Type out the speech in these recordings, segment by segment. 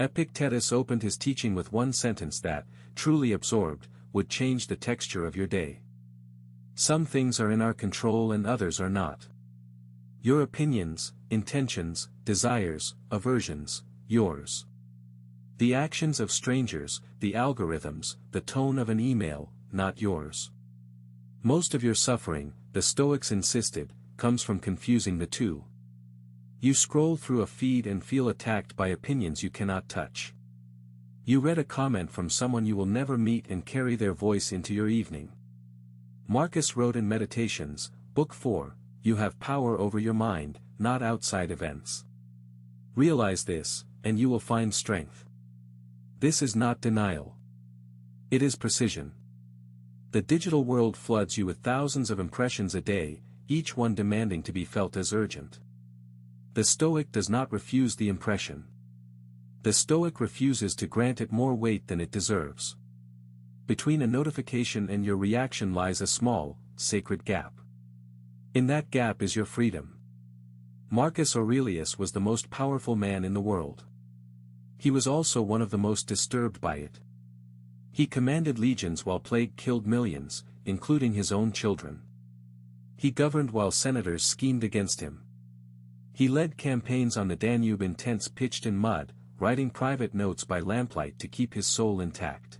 Epictetus opened his teaching with one sentence that, truly absorbed, would change the texture of your day. Some things are in our control and others are not. Your opinions, intentions, desires, aversions, yours. The actions of strangers, the algorithms, the tone of an email, not yours. Most of your suffering, the Stoics insisted, comes from confusing the two. You scroll through a feed and feel attacked by opinions you cannot touch. You read a comment from someone you will never meet and carry their voice into your evening. Marcus wrote in Meditations, Book 4, you have power over your mind, not outside events. Realize this, and you will find strength. This is not denial. It is precision. The digital world floods you with thousands of impressions a day, each one demanding to be felt as urgent. The Stoic does not refuse the impression. The Stoic refuses to grant it more weight than it deserves. Between a notification and your reaction lies a small, sacred gap. In that gap is your freedom. Marcus Aurelius was the most powerful man in the world. He was also one of the most disturbed by it. He commanded legions while plague killed millions, including his own children. He governed while senators schemed against him. He led campaigns on the Danube in tents pitched in mud, writing private notes by lamplight to keep his soul intact.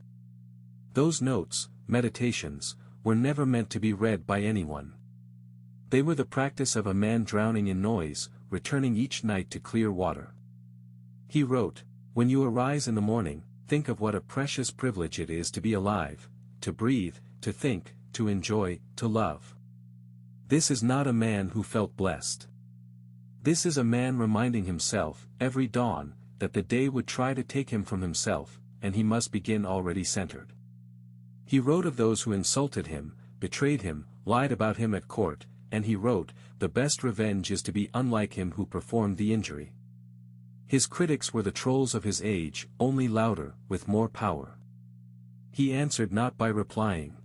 Those notes, meditations, were never meant to be read by anyone. They were the practice of a man drowning in noise, returning each night to clear water. He wrote, "When you arise in the morning, think of what a precious privilege it is to be alive, to breathe, to think, to enjoy, to love." This is not a man who felt blessed. This is a man reminding himself, every dawn, that the day would try to take him from himself, and he must begin already centered. He wrote of those who insulted him, betrayed him, lied about him at court, and he wrote, "The best revenge is to be unlike him who performed the injury." His critics were the trolls of his age, only louder, with more power. He answered not by replying.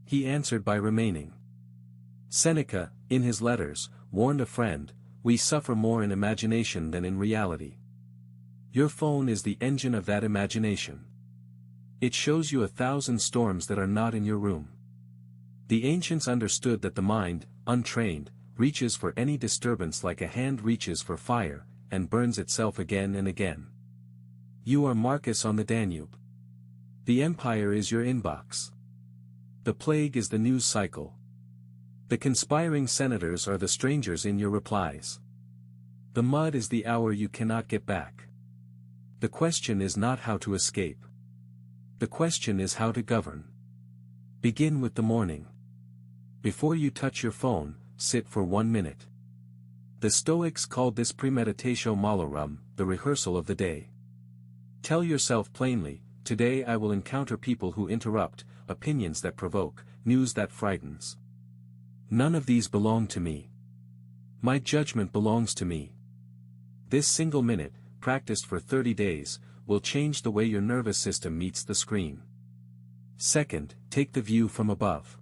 He answered by remaining. Seneca, in his letters, warned a friend, "We suffer more in imagination than in reality." Your phone is the engine of that imagination. It shows you 1,000 storms that are not in your room. The ancients understood that the mind, untrained, reaches for any disturbance like a hand reaches for fire, and burns itself again and again. You are Marcus on the Danube. The empire is your inbox. The plague is the news cycle. The conspiring senators are the strangers in your replies. The mud is the hour you cannot get back. The question is not how to escape. The question is how to govern. Begin with the morning. Before you touch your phone, sit for 1 minute. The Stoics called this premeditatio malorum, the rehearsal of the day. Tell yourself plainly, today I will encounter people who interrupt, opinions that provoke, news that frightens. None of these belong to me. My judgment belongs to me. This single minute, practiced for 30 days, will change the way your nervous system meets the screen. Second, take the view from above.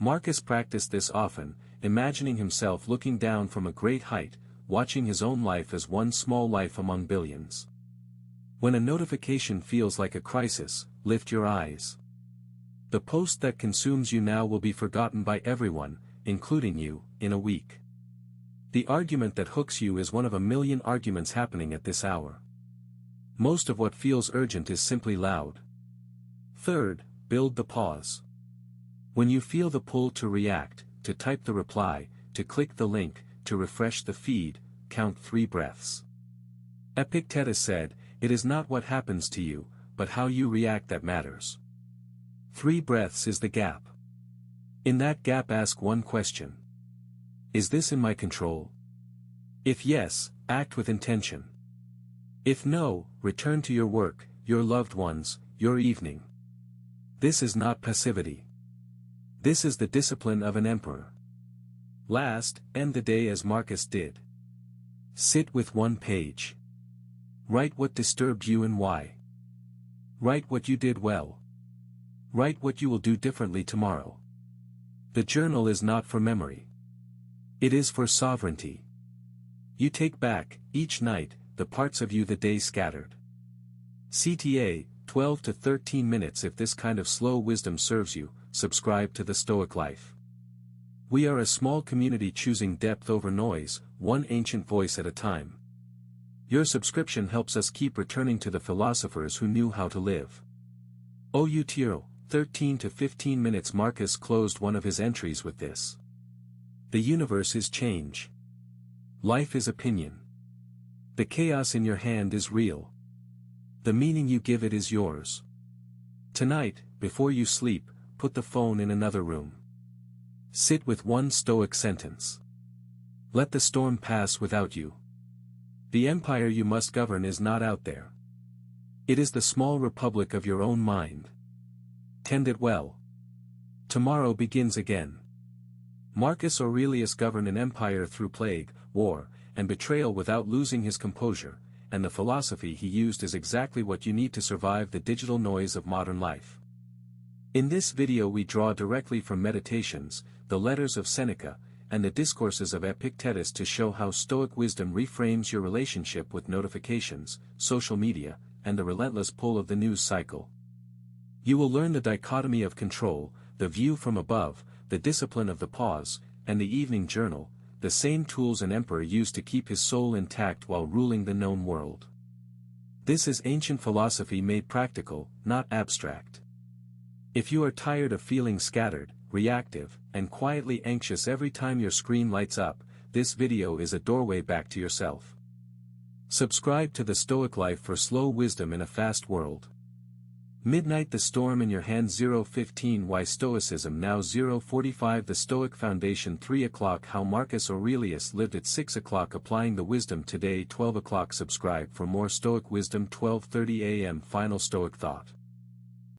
Marcus practiced this often, imagining himself looking down from a great height, watching his own life as one small life among billions. When a notification feels like a crisis, lift your eyes. The post that consumes you now will be forgotten by everyone, including you, in a week. The argument that hooks you is one of a million arguments happening at this hour. Most of what feels urgent is simply loud. Third, build the pause. When you feel the pull to react, to type the reply, to click the link, to refresh the feed, count 3 breaths. Epictetus said, "It is not what happens to you, but how you react that matters." 3 breaths is the gap. In that gap ask one question. Is this in my control? If yes, act with intention. If no, return to your work, your loved ones, your evening. This is not passivity. This is the discipline of an emperor. Last, end the day as Marcus did. Sit with 1 page. Write what disturbed you and why. Write what you did well. Write what you will do differently tomorrow. The journal is not for memory. It is for sovereignty. You take back, each night, the parts of you the day scattered. CTA, 12 to 13 minutes. If this kind of slow wisdom serves you, subscribe to the Stoic Life. We are a small community choosing depth over noise, one ancient voice at a time. Your subscription helps us keep returning to the philosophers who knew how to live. Outro, 13 to 15 minutes. Marcus closed one of his entries with this. The universe is change. Life is opinion. The chaos in your hand is real. The meaning you give it is yours. Tonight, before you sleep, put the phone in another room. Sit with one Stoic sentence. Let the storm pass without you. The empire you must govern is not out there. It is the small republic of your own mind. Tend it well. Tomorrow begins again. Marcus Aurelius governed an empire through plague, war, and betrayal without losing his composure, and the philosophy he used is exactly what you need to survive the digital noise of modern life. In this video we draw directly from Meditations, the letters of Seneca, and the discourses of Epictetus to show how Stoic wisdom reframes your relationship with notifications, social media, and the relentless pull of the news cycle. You will learn the dichotomy of control, the view from above, the discipline of the pause, and the evening journal, the same tools an emperor used to keep his soul intact while ruling the known world. This is ancient philosophy made practical, not abstract. If you are tired of feeling scattered, reactive, and quietly anxious every time your screen lights up, this video is a doorway back to yourself. Subscribe to the Stoic Life for slow wisdom in a fast world. Midnight. The storm in your hand. 0:15 Why Stoicism now. 0:45 The Stoic Foundation. 3 o'clock How Marcus Aurelius lived at 6 o'clock Applying the wisdom today. 12 o'clock Subscribe for more Stoic wisdom. 12:30 a.m. Final Stoic thought.